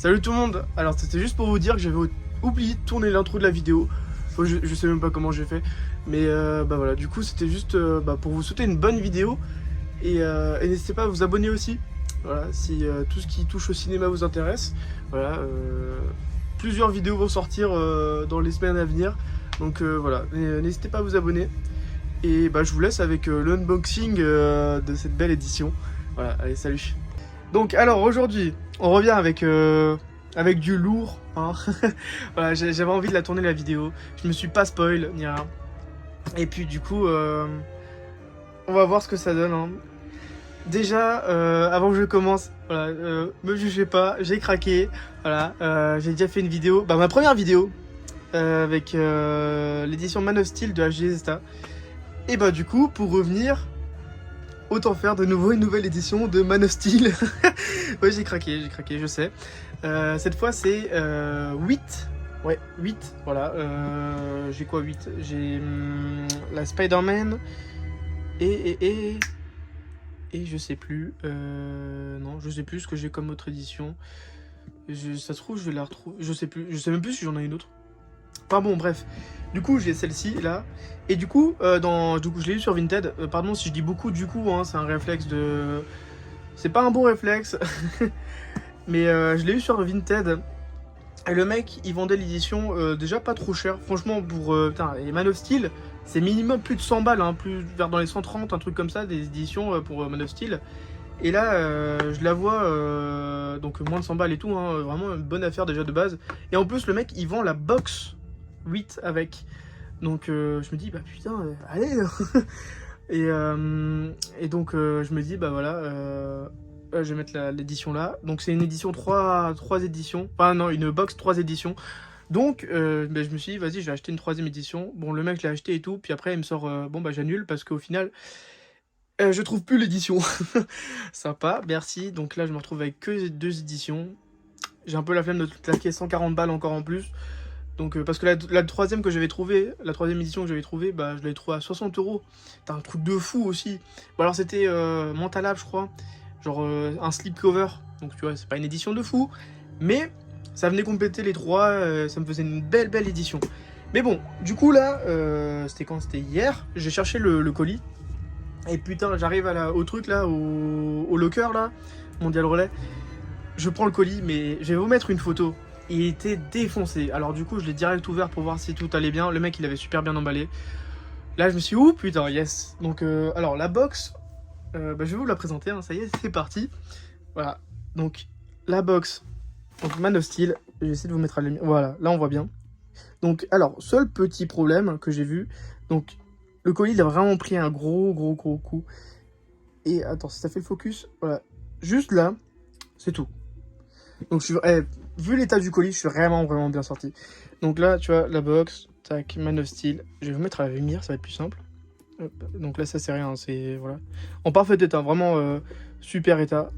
Salut tout le monde. Alors c'était juste pour vous dire que j'avais oublié de tourner l'intro de la vidéo. Je sais même pas comment j'ai fait. Mais bah voilà, du coup c'était juste pour vous souhaiter une bonne vidéo. Et n'hésitez pas à vous abonner aussi. Voilà, si tout ce qui touche au cinéma vous intéresse. Voilà, plusieurs vidéos vont sortir dans les semaines à venir. Donc voilà, n'hésitez pas à vous abonner. Et bah je vous laisse avec l'unboxing de cette belle édition. Voilà, allez salut. Donc alors aujourd'hui, on revient avec du lourd. Hein. Voilà, j'avais envie de la tourner la vidéo. Je me suis pas spoil ni rien. Et puis du coup, on va voir ce que ça donne. Hein. Déjà, avant que je commence, voilà, me jugez pas, j'ai craqué. Voilà, j'ai déjà fait une vidéo, ma première vidéo avec l'édition Man of Steel de HG Zesta. Et du coup, pour revenir, autant faire de nouveau une nouvelle édition de Man of Steel. Ouais, j'ai craqué, je sais. Cette fois, c'est 8. Ouais, 8, voilà. J'ai quoi, 8? J'ai la Spider-Man et je sais plus. Non, je sais plus ce que j'ai comme autre édition. Ça se trouve, je vais la retrouver. Je sais plus. Je sais même plus si j'en ai une autre. Enfin bon, bref. Du coup, j'ai celle-ci là. Et du coup, je l'ai eu sur Vinted. Pardon si je dis beaucoup du coup, hein, c'est un réflexe de. C'est pas un bon réflexe. Mais je l'ai eu sur Vinted. Et le mec, il vendait l'édition déjà pas trop cher. Franchement, pour. Putain, et Man of Steel, c'est minimum plus de 100 balles, hein, plus vers dans les 130, un truc comme ça, des éditions pour Man of Steel. Et là, je la vois, donc moins de 100 balles et tout, hein, vraiment une bonne affaire déjà de base. Et en plus, le mec, il vend la box 8 avec. Donc je me dis, putain, allez. Et donc je me dis, voilà, je vais mettre l'édition là. Donc c'est une édition 3 éditions. Enfin non, une box 3 éditions. Donc je me suis dit, vas-y, je vais acheter une 3ème édition. Bon, le mec l'a acheté et tout. Puis après, il me sort, j'annule parce qu'au final, je trouve plus l'édition. Sympa, merci. Donc là, je me retrouve avec que 2 éditions. J'ai un peu la flemme de claquer 140 balles encore en plus. Donc, parce que la 3ème que j'avais trouvée, la 3ème édition que j'avais trouvée, je l'avais trouvée à 60 €. T'as un truc de fou aussi. Bon, alors c'était Mentalab, je crois. Genre un slipcover. Donc tu vois, c'est pas une édition de fou. Mais ça venait compléter les 3. Ça me faisait une belle édition. Mais bon, du coup là, c'était quand? C'était hier. J'ai cherché le colis. Et putain, j'arrive au truc là, au locker là, Mondial Relais. Je prends le colis, mais je vais vous mettre une photo. Il était défoncé. Alors du coup, je l'ai direct ouvert pour voir si tout allait bien. Le mec, il avait super bien emballé. Là, je me suis dit, ouh putain, yes. Donc, alors la box, je vais vous la présenter. Hein, ça y est, c'est parti. Voilà. Donc, la box, donc Man of Steel. Je vais essayer de vous mettre à la lumière. Voilà, là, on voit bien. Donc, alors, seul petit problème que j'ai vu. Donc, le colis, il a vraiment pris un gros coup. Et attends, si ça fait le focus, voilà. Juste là, c'est tout. Donc, vu l'état du colis, je suis vraiment bien sorti. Donc là, tu vois, la box, tac, Man of Steel. Je vais vous mettre à la lumière, ça va être plus simple. Hop. Donc là, ça c'est rien, c'est voilà. En parfait état, vraiment super état.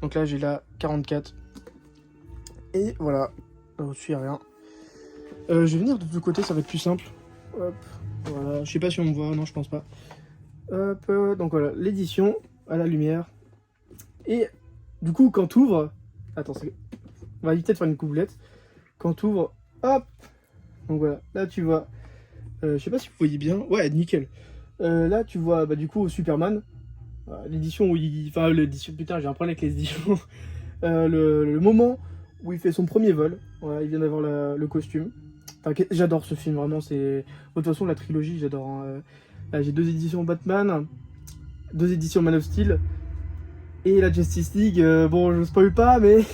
Donc là, j'ai la 44. Et voilà, au-dessus, il n'y a rien. Je vais venir de l'autre côté, ça va être plus simple. Hop, voilà, je sais pas si on me voit, non, je pense pas. Hop, donc voilà, l'édition à la lumière. Et du coup, quand t'ouvres, attends, on va peut-être faire une coublette. Quand t'ouvres, hop, donc voilà, là tu vois, je sais pas si vous voyez bien, ouais, nickel. Là tu vois, du coup, Superman, l'édition où l'édition, putain, j'ai un problème avec les éditions. Le moment où il fait son premier vol, voilà, il vient d'avoir le costume. Enfin, j'adore ce film, vraiment, c'est... De toute façon, la trilogie, j'adore. Hein. Là, j'ai 2 éditions Batman, 2 éditions Man of Steel, et la Justice League. Bon, je spoil pas, mais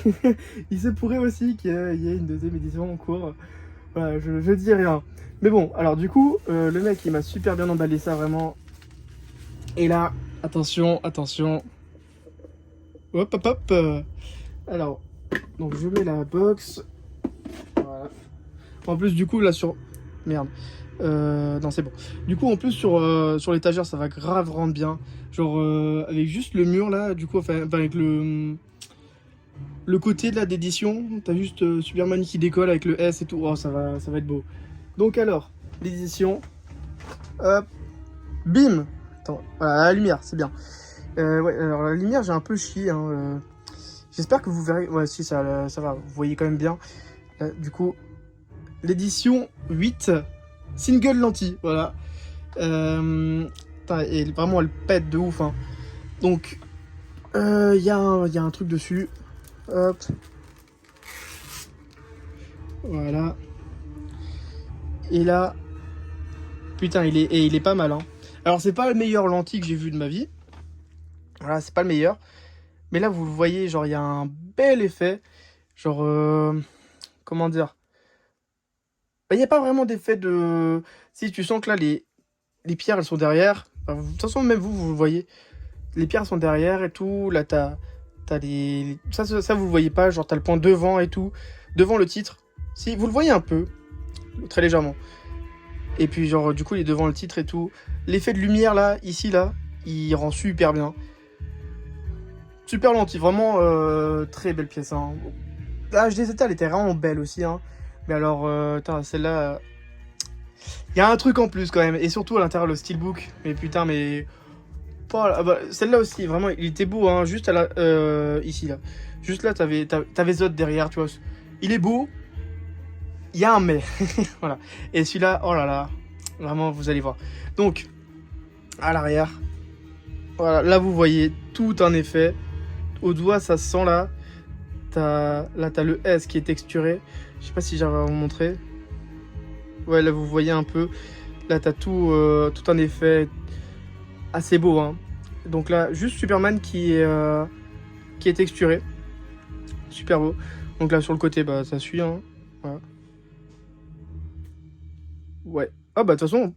il se pourrait aussi qu'il y ait une 2ème édition en cours. Voilà, je dis rien. Mais bon, alors du coup, le mec, il m'a super bien emballé ça, vraiment. Et là, attention. Hop. Alors, donc je mets la box. Voilà. En plus, du coup, là sur... Merde. Non, c'est bon. Du coup, en plus, sur l'étagère, ça va grave rendre bien. Genre, avec juste le mur, là, du coup, enfin avec le côté de la d'édition, t'as juste Superman qui décolle avec le S et tout. Oh, ça va être beau. Donc alors, l'édition. Hop. Bim. Attends, voilà, la lumière, c'est bien. Ouais, alors la lumière, j'ai un peu chié. Hein, J'espère que vous verrez. Ouais, si, ça va. Vous voyez quand même bien. Là, du coup, l'édition 8, single lentille. Voilà. Et vraiment, elle pète de ouf. Hein. Donc, il y a un truc dessus. Hop. Voilà. Et là, putain, il est pas mal. Hein. Alors, c'est pas le meilleur lentille que j'ai vu de ma vie. Voilà, c'est pas le meilleur. Mais là, vous le voyez, genre, il y a un bel effet. Genre, comment dire? Il n'y a pas vraiment d'effet de... Si tu sens que là, les pierres, elles sont derrière. Enfin, de toute façon, même vous le voyez. Les pierres sont derrière et tout. Là, t'as les... Ça, vous le voyez pas. Genre, t'as le point devant et tout. Devant le titre. Si, vous le voyez un peu. Très légèrement. Et puis, genre, du coup, il est devant le titre et tout. L'effet de lumière, là, ici, là, il rend super bien. Super lentille. Vraiment, très belle pièce. Hein. La HDZT, elle était vraiment belle aussi. Hein. Mais alors, celle-là... Il y a un truc en plus, quand même. Et surtout, à l'intérieur, le steelbook. Mais putain, mais... Ah bah, celle-là aussi, vraiment, il était beau, hein, juste à la, ici, là. Juste là, t'avais Zod derrière, tu vois. Il est beau. Il y a un mais. Voilà. Et celui-là, oh là là. Vraiment, vous allez voir. Donc, à l'arrière. Voilà, là, vous voyez tout un effet. Au doigt, ça se sent là. Là, t'as le S qui est texturé. Je sais pas si j'arrive à vous montrer. Ouais, là, vous voyez un peu. Là, t'as tout un effet assez beau, hein. Donc là, juste Superman qui est texturé. Super beau. Donc là, sur le côté, bah, ça suit, hein. Voilà. Ouais. Ah bah, de toute façon,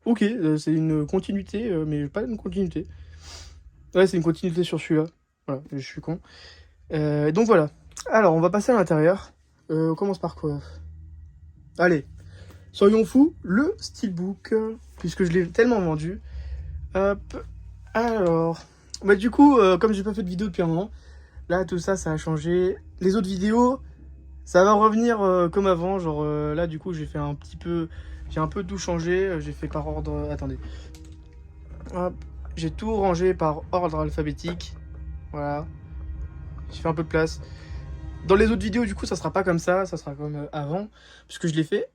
ok, c'est une continuité, mais pas une continuité. Ouais, c'est une continuité sur celui-là. Voilà, je suis con. Donc voilà. Alors, on va passer à l'intérieur. On commence par quoi? Allez, soyons fous, le steelbook, puisque je l'ai tellement vendu. Hop. Alors, bah du coup, comme j'ai pas fait de vidéo depuis un moment, là tout ça, ça a changé. Les autres vidéos, ça va revenir comme avant. Genre là, du coup, j'ai fait un petit peu, j'ai un peu tout changé. J'ai fait par ordre. Attendez. Hop. J'ai tout rangé par ordre alphabétique. Voilà. J'ai fait un peu de place. Dans les autres vidéos, du coup, ça sera pas comme ça sera comme avant, puisque je l'ai fait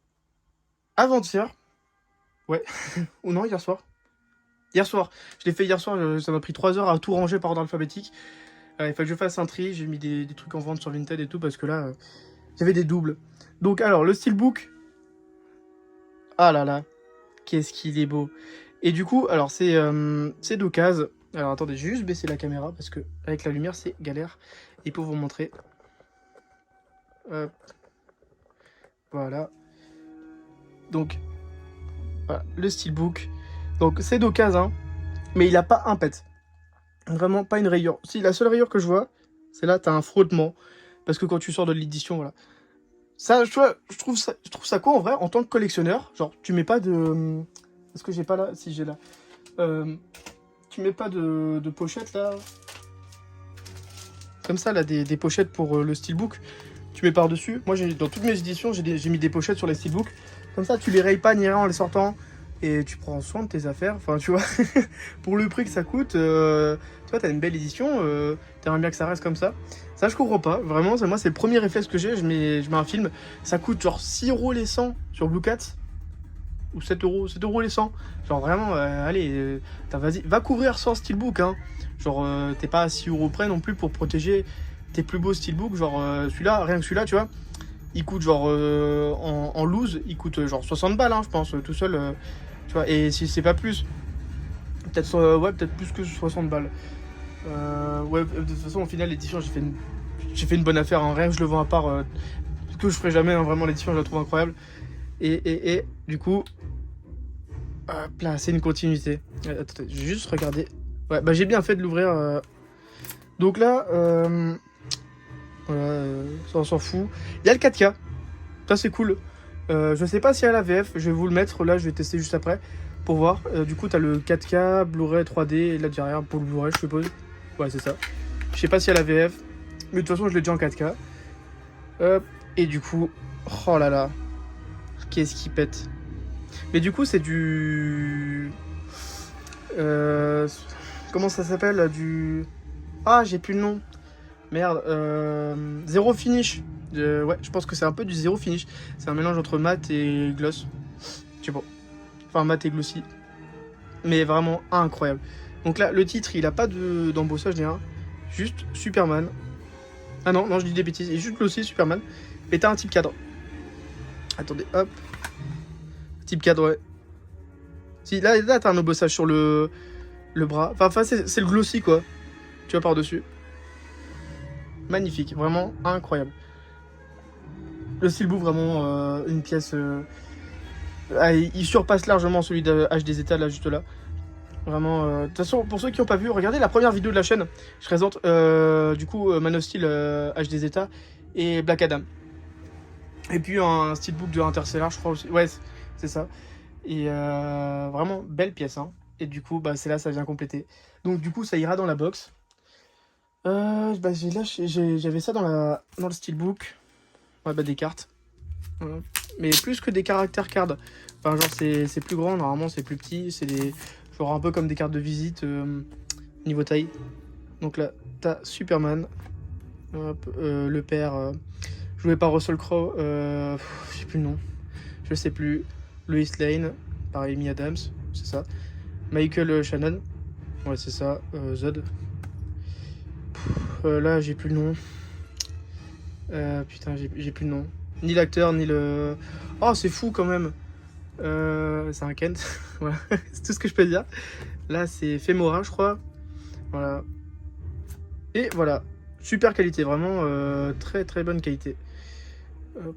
avant-hier. Ouais. Ou non, hier soir. Hier soir. Je l'ai fait hier soir, ça m'a pris 3 heures à tout ranger par ordre alphabétique. Il fallait que je fasse un tri, j'ai mis des trucs en vente sur Vinted et tout, parce que là, j'avais des doubles. Donc alors, le steelbook. Ah là là, qu'est-ce qu'il est beau. Et du coup, alors c'est d'occasion. Alors attendez, j'ai juste baissé la caméra, parce que avec la lumière, c'est galère. Et pour vous montrer... Hop. Voilà. Donc, voilà, le steelbook. Donc c'est d'occasion, hein, mais il a pas un pet. Vraiment pas une rayure. Si, la seule rayure que je vois, c'est là, t'as un frottement. Parce que quand tu sors de l'édition, voilà. Ça, je trouve ça quoi en vrai, en tant que collectionneur. Genre, tu mets pas de... Est-ce que j'ai pas là? Si, j'ai là. Tu mets pas de pochette là. Comme ça, là, des pochettes pour le steelbook. Tu mets par-dessus. Moi, dans toutes mes éditions, j'ai mis des pochettes sur les steelbooks. Comme ça, tu les rayes pas ni rien en les sortant. Et tu prends soin de tes affaires. Enfin, tu vois, pour le prix que ça coûte, tu vois, t'as une belle édition. T'aimerais bien que ça reste comme ça. Ça, je comprends pas. Vraiment, moi, c'est le premier réflexe que j'ai. Je mets un film. Ça coûte genre 6 € les 100 sur Blue Cat. Ou 7 €. 7 € les 100. Genre vraiment, allez, vas-y, va couvrir sans steelbook. Hein. Genre, t'es pas à 6 € près non plus pour protéger tes plus beaux steelbooks. Genre, celui-là, rien que celui-là, tu vois. Il coûte genre en loose, il coûte genre 60 balles, hein, je pense, tout seul. Tu vois, et si c'est pas plus, peut-être ouais, peut-être plus que 60 balles. Ouais, de toute façon, au final, l'édition, j'ai fait une bonne affaire. Hein, rien que je le vends à part, ce que je ferai jamais. Hein, vraiment, l'édition, je la trouve incroyable. Et du coup, hop là, c'est une continuité. Attends, je vais juste regarder. Ouais, bah j'ai bien fait de l'ouvrir. Donc là, voilà, ça on s'en fout. Il y a le 4K. Ça c'est cool. Je sais pas s'il y a la VF, je vais vous le mettre, là je vais tester juste après pour voir. Du coup t'as le 4K, Blu-ray 3D et là derrière pour le Blu-ray je suppose. Ouais c'est ça. Je sais pas s'il y a la VF, mais de toute façon je l'ai déjà en 4K. Et du coup, oh là là, qu'est-ce qui pète. Mais du coup c'est du... comment ça s'appelle du... Ah j'ai plus le nom. Merde, zéro finish. Ouais, je pense que c'est un peu du zéro finish. C'est un mélange entre mat et gloss. Je sais pas. Enfin, mat et glossy. Mais vraiment incroyable. Donc là, le titre, il a pas d'embossage ni rien. Juste Superman. Ah non, non, je dis des bêtises. Il est juste glossy Superman. Et t'as un type cadre. Attendez, hop. Type cadre, ouais. Si, là t'as un embossage sur le bras. Enfin c'est le glossy, quoi. Tu vois, par-dessus. Magnifique, vraiment incroyable. Le steelbook, vraiment une pièce... il surpasse largement celui de HD Zeta, là, juste là. Vraiment, de toute façon, pour ceux qui n'ont pas vu, regardez la première vidéo de la chaîne. Je présente, du coup, Man of Steel HD Zeta et Black Adam. Et puis un steelbook de Interstellar, je crois aussi. Ouais, c'est ça. Et vraiment, belle pièce, hein. Et du coup, bah, c'est là, ça vient compléter. Donc, du coup, ça ira dans la box. Bah, j'avais ça dans le steelbook. Ouais, bah, des cartes. Voilà. Mais plus que des caractères cards. Enfin, genre, c'est plus grand, normalement, c'est plus petit. C'est des... genre un peu comme des cartes de visite niveau taille. Donc là, t'as Superman. Hop, le père, joué par Russell Crowe. Je sais plus le nom. Je sais plus. Lois Lane, par Amy Adams, c'est ça. Michael Shannon. Ouais, c'est ça. Zod. Là, j'ai plus le nom. Putain, j'ai plus le nom. Ni l'acteur, ni le... Oh, c'est fou quand même. C'est un Kent. Voilà, c'est tout ce que je peux dire. Là, c'est Femora, je crois. Voilà. Et voilà. Super qualité, vraiment très très bonne qualité. Hop.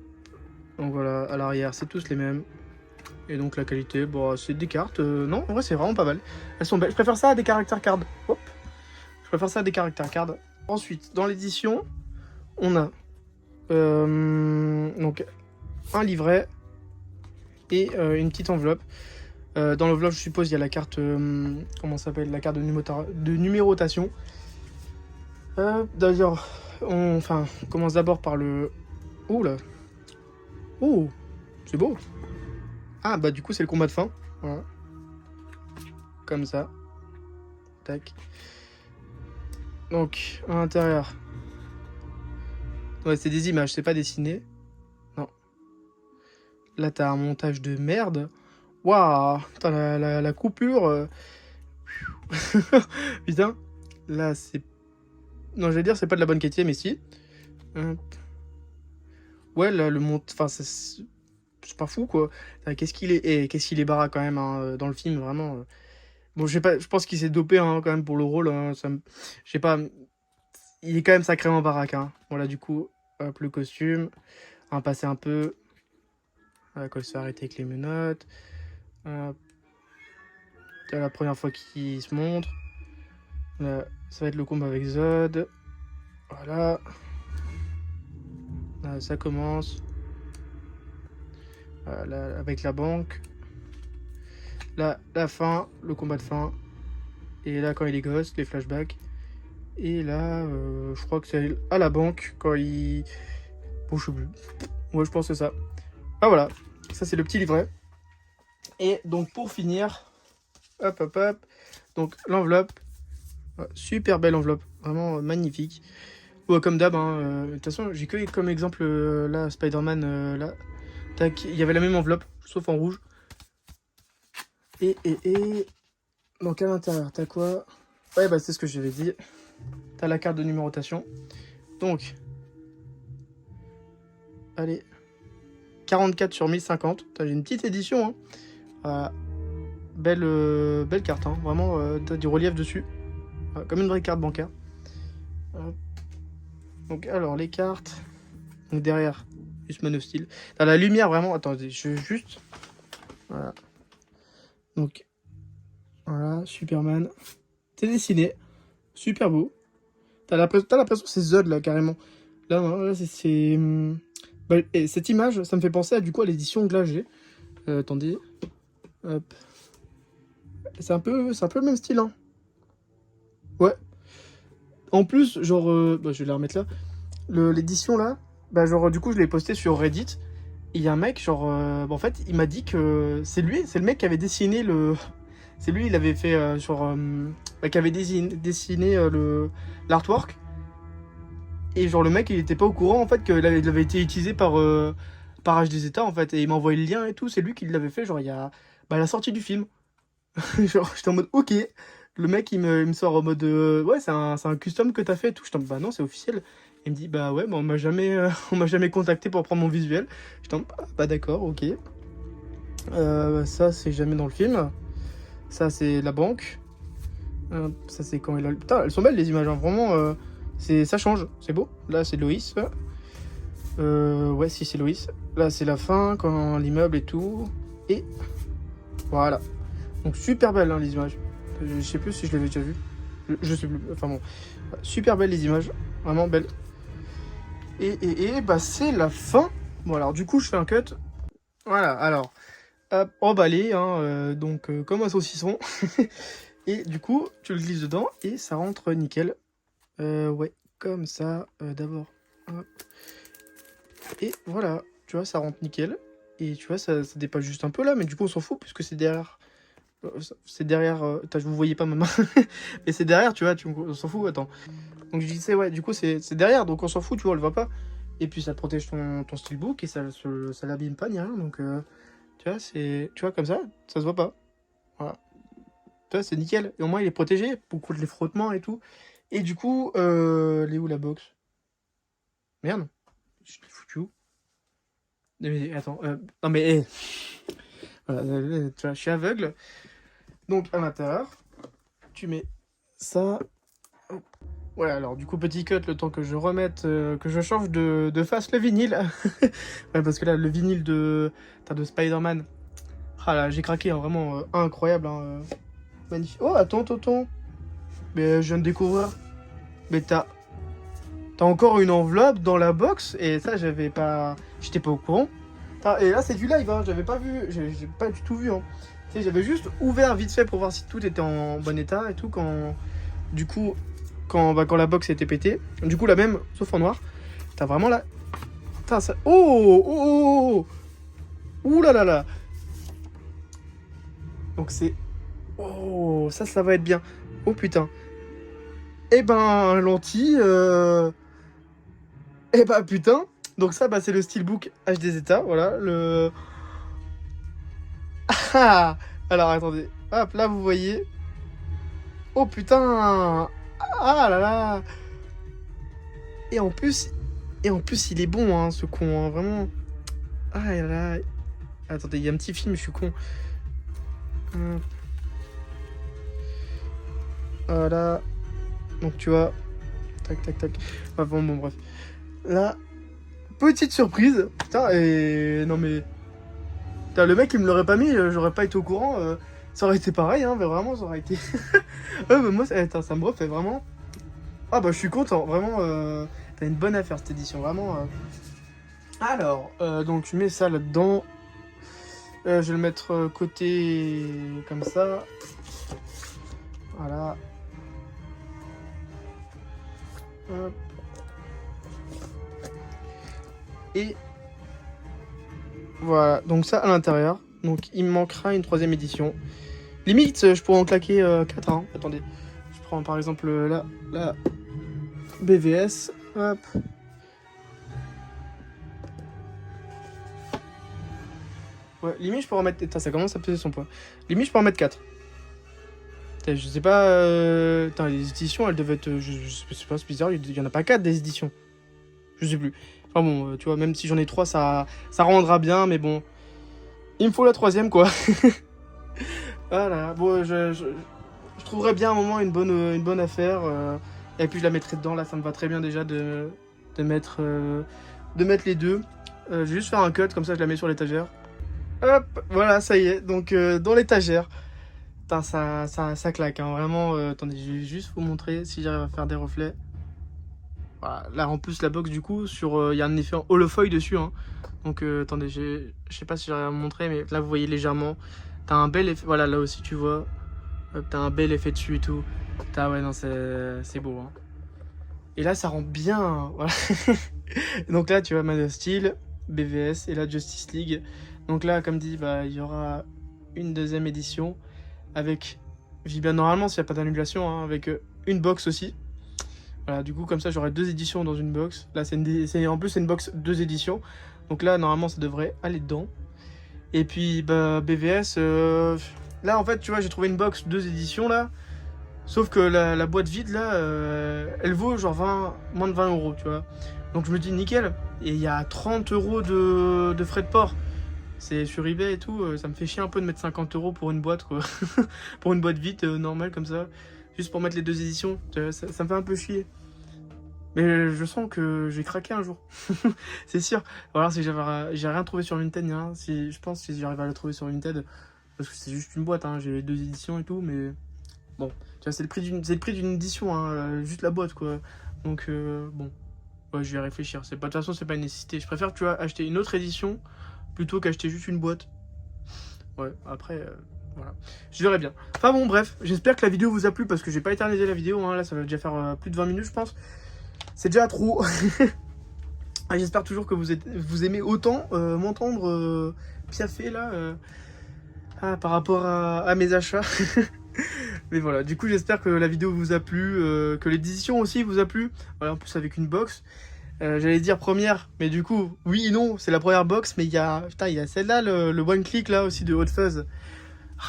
Donc voilà, à l'arrière, c'est tous les mêmes. Et donc la qualité, bon, c'est des cartes. Non, en vrai, c'est vraiment pas mal. Elles sont belles. Je préfère ça à des caractères cards. Hop. Je préfère ça à des caractères cards. Ensuite, dans l'édition, on a donc un livret et une petite enveloppe. Dans l'enveloppe, je suppose, il y a la carte, comment ça s'appelle, la carte de numérotation. D'ailleurs, on commence d'abord par le... Oh là. Oh, c'est beau. Ah, bah du coup, c'est le combat de fin. Voilà. Comme ça. Tac. Donc, à l'intérieur. Ouais, c'est des images, c'est pas dessiné. Non. Là, t'as un montage de merde. Waouh, t'as la coupure. Putain. Là, c'est... Non, je vais dire, c'est pas de la bonne qualité, mais si. Ouais, là, le monte... Enfin, c'est pas fou, quoi. Qu'est-ce qu'il est... qu'est-ce qu'il est bara, quand même, hein, dans le film, vraiment. Bon, je sais pas, je pense qu'il s'est dopé, hein, quand même, pour le rôle. Hein, je sais pas... Il est quand même sacrément baraque, hein. Voilà, du coup, hop, le costume. On va passer un peu... Voilà, quand il s'est arrêté avec les menottes. C'est la première fois qu'il se montre. Là, ça va être le combat avec Zod. Voilà. Là, ça commence. Là, avec la banque. Là, la fin, le combat de fin. Et là, quand il est gosse, les flashbacks. Et là, je crois que c'est à la banque, quand il... Bon, je sais plus. Ouais, je pense que c'est ça. Ah, voilà. Ça, c'est le petit livret. Et donc, pour finir... Hop, hop, hop. Donc, l'enveloppe. Super belle enveloppe. Vraiment magnifique. Ouais, comme d'hab, hein. De toute façon, j'ai que comme exemple, là, Spider-Man, là. Tac, il y avait la même enveloppe, sauf en rouge. Et... Donc, à l'intérieur, t'as quoi? Ouais, bah, c'est ce que j'avais dit. T'as la carte de numérotation. Donc... Allez. 44 sur 1050. J'ai une petite édition, hein. Belle carte, hein. Vraiment, t'as du relief dessus. Comme une vraie carte bancaire. Donc, alors, les cartes. Donc, derrière, juste Man of Steel. T'as la lumière, vraiment. Attendez, je vais juste... Voilà. Donc, voilà, Superman. C'est dessiné. Super beau. T'as l'impression que c'est Zod, là, carrément. Là c'est... Bah, et cette image, ça me fait penser à, du coup, à l'édition que là j'ai. Attendez. Hop. C'est un peu le même style, hein. Ouais. En plus, genre... bah, je vais la remettre là. L'édition, là, bah, genre, du coup, je l'ai posté sur Reddit. Il y a un mec, genre... bah, en fait, il m'a dit que c'est lui, c'est le mec qui avait dessiné le... C'est lui, il avait fait, bah, qui avait dessiné l'artwork. Et genre le mec il était pas au courant en fait il avait été utilisé par HDZ en fait. Et il m'a envoyé le lien et tout, c'est lui qui l'avait fait genre il y a bah, la sortie du film. Genre j'étais en mode ok. Le mec il me sort en mode ouais c'est un custom que t'as fait et tout. J'étais en mode bah non c'est officiel. Il me dit bah ouais bah, on m'a jamais contacté pour prendre mon visuel. J'étais en mode bah d'accord ok. Ça c'est jamais dans le film. Ça c'est la banque. Ça c'est quand il a... Putain elles sont belles les images hein. Vraiment ça change, c'est beau. Là c'est Loïs. Ouais si c'est Loïs. Là c'est la fin quand l'immeuble et tout. Et voilà. Donc super belle hein, les images. Je sais plus si je l'avais déjà vu. Je sais plus. Enfin bon. Super belles les images. Vraiment belles. Et bah c'est la fin. Bon alors du coup je fais un cut. Voilà alors. Hop, emballé hein, donc comme un saucisson. Et du coup tu le glisses dedans et ça rentre nickel. Ouais comme ça d'abord. Hop. Et voilà. Tu vois ça rentre nickel. Et tu vois ça dépasse juste un peu là. Mais du coup on s'en fout puisque c'est derrière. C'est derrière. Vous voyez pas ma main. Mais c'est derrière, tu vois, on s'en fout, attends. Donc je disais, ouais, du coup, c'est derrière, donc on s'en fout, tu vois, on le voit pas. Et puis ça protège ton steelbook et ça l'abîme pas ni rien. Donc, tu vois, tu vois, comme ça se voit pas. Voilà. Tu vois, c'est nickel. Et au moins, il est protégé pour contre les frottements et tout. Et du coup, elle est où la box? Merde. Je l'ai foutu où? Mais attends, non mais, voilà, tu vois, je suis aveugle. Donc, à l'intérieur, tu mets ça. Ouais, alors du coup, petit cut, le temps que je remette, que je change de face le vinyle. Ouais, parce que là, le vinyle de Spider-Man, ah là, j'ai craqué, hein, vraiment incroyable. Hein, magnifique. Oh, attends. Mais je viens de découvrir. Mais t'as encore une enveloppe dans la box, et ça, j'avais pas. J'étais pas au courant. Et là, c'est du live, hein, j'avais pas vu, j'ai pas du tout vu. Hein. Tu sais, j'avais juste ouvert vite fait pour voir si tout était en bon état et tout, quand. Du coup. Quand la box était pétée. Du coup, la même, sauf en noir. T'as vraiment là. Putain, ça. Oh. Ouh là là là. Donc c'est. Oh, ça va être bien. Oh putain. Eh ben, lentille. Eh ben, putain. Donc ça, bah, c'est le Steelbook HD Zeta. Voilà. Le. Ah. Alors, attendez. Hop, là, vous voyez. Oh putain. Ah là là. Et en plus, il est bon, hein, ce con, hein, vraiment. Ah là là. Attendez, il y a un petit film, je suis con. Voilà. Donc tu vois. Tac. Enfin, bon, bref. Là, petite surprise. Putain, et. Non mais. Putain, le mec, il me l'aurait pas mis, j'aurais pas été au courant. Ça aurait été pareil, hein, mais vraiment, ça aurait été. Ouais, mais moi, ça me refait vraiment. Ah bah, je suis content, vraiment. T'as une bonne affaire cette édition, vraiment. Alors, donc tu mets ça là-dedans. Je vais le mettre côté comme ça. Voilà. Hop. Et voilà, donc ça à l'intérieur. Donc il me manquera une troisième édition. Limite, je pourrais en claquer 4. Hein. Attendez, je prends par exemple la BVS. Hop. Ouais, limite je pourrais en mettre... Putain, ça commence à peser son poids. Limite je pourrais en mettre 4. Putain, je sais pas... Putain, les éditions, elles devaient être... Je sais pas, c'est bizarre, il y en a pas 4 des éditions. Je sais plus. Enfin bon, tu vois, même si j'en ai 3, ça rendra bien, mais bon. Il me faut la troisième, quoi. Voilà, bon, je trouverais bien un moment une bonne affaire. Et puis je la mettrai dedans, là, ça me va très bien déjà de mettre les deux. Je vais juste faire un cut, comme ça je la mets sur l'étagère. Hop, voilà, ça y est, donc dans l'étagère. Putain, ça claque, hein, vraiment. Attendez, je vais juste vous montrer si j'arrive à faire des reflets. Voilà, là en plus la box du coup, il y a un effet en holofoil dessus. Hein. Donc attendez, je sais pas si j'arrive à vous montrer, mais là vous voyez légèrement. T'as un bel effet, voilà là aussi tu vois. T'as un bel effet dessus et tout. Ouais non c'est beau. Hein. Et là ça rend bien. Hein, voilà. Donc là tu vois Man of Steel, BVS et la Justice League. Donc là comme dit, bah, il y aura une deuxième édition avec, je dis bien normalement s'il n'y a pas d'annulation, hein, avec une box aussi. Voilà, du coup, comme ça, j'aurai 2 éditions dans une box. Là, en plus, c'est une box 2 éditions. Donc là, normalement, ça devrait aller dedans. Et puis, bah, BVS, là, en fait, tu vois, j'ai trouvé une box 2 éditions, là. Sauf que la boîte vide, là, elle vaut genre moins de 20 euros, tu vois. Donc je me dis, nickel. Et il y a 30 euros de frais de port. C'est sur eBay et tout. Ça me fait chier un peu de mettre 50 euros pour une boîte, quoi. Pour une boîte vide, normale, comme ça. Juste pour mettre les 2 éditions. Ça me fait un peu chier. Mais je sens que j'ai craqué un jour. C'est sûr. Voilà, si j'ai rien trouvé sur Vinted, hein. Je pense que si j'arrive à le trouver sur Vinted, parce que c'est juste une boîte, hein. J'ai les 2 éditions et tout, mais bon. Tu vois, c'est le prix d'une édition, hein, juste la boîte, quoi. Donc, bon. Ouais, je vais réfléchir. De toute façon, c'est pas une nécessité. Je préfère, tu vois, acheter une autre édition plutôt qu'acheter juste une boîte. Ouais, après, voilà. Je verrai bien. Enfin bon, bref. J'espère que la vidéo vous a plu parce que j'ai pas éternisé la vidéo, hein. Là, ça va déjà faire plus de 20 minutes, je pense. C'est déjà trop. J'espère toujours que vous aimez autant m'entendre piaffer là par rapport à mes achats. Mais voilà, du coup j'espère que la vidéo vous a plu, que l'édition aussi vous a plu. Voilà, en plus avec une box. J'allais dire première, mais du coup, oui et non, c'est la première box, mais il y a celle-là, le one click là aussi de Hot Fuzz.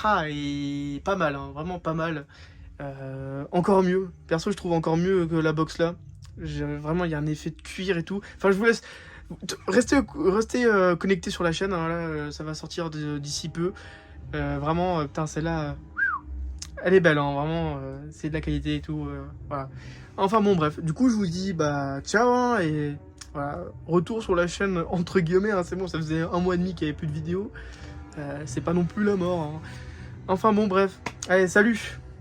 Ah, et pas mal, hein, vraiment pas mal. Encore mieux. Perso, je trouve encore mieux que la box là. Vraiment, il y a un effet de cuir et tout. Enfin, je vous laisse. Restez connectés sur la chaîne, hein, là, ça va sortir d'ici peu. Vraiment, putain, celle-là, elle est belle, hein, vraiment, c'est de la qualité et tout. Voilà. Enfin bon, bref. Du coup, je vous dis, bah, ciao, hein, et voilà, retour sur la chaîne, entre guillemets, hein, c'est bon, ça faisait 1 mois et demi qu'il n'y avait plus de vidéos. C'est pas non plus la mort, hein. Enfin bon, bref. Allez, salut!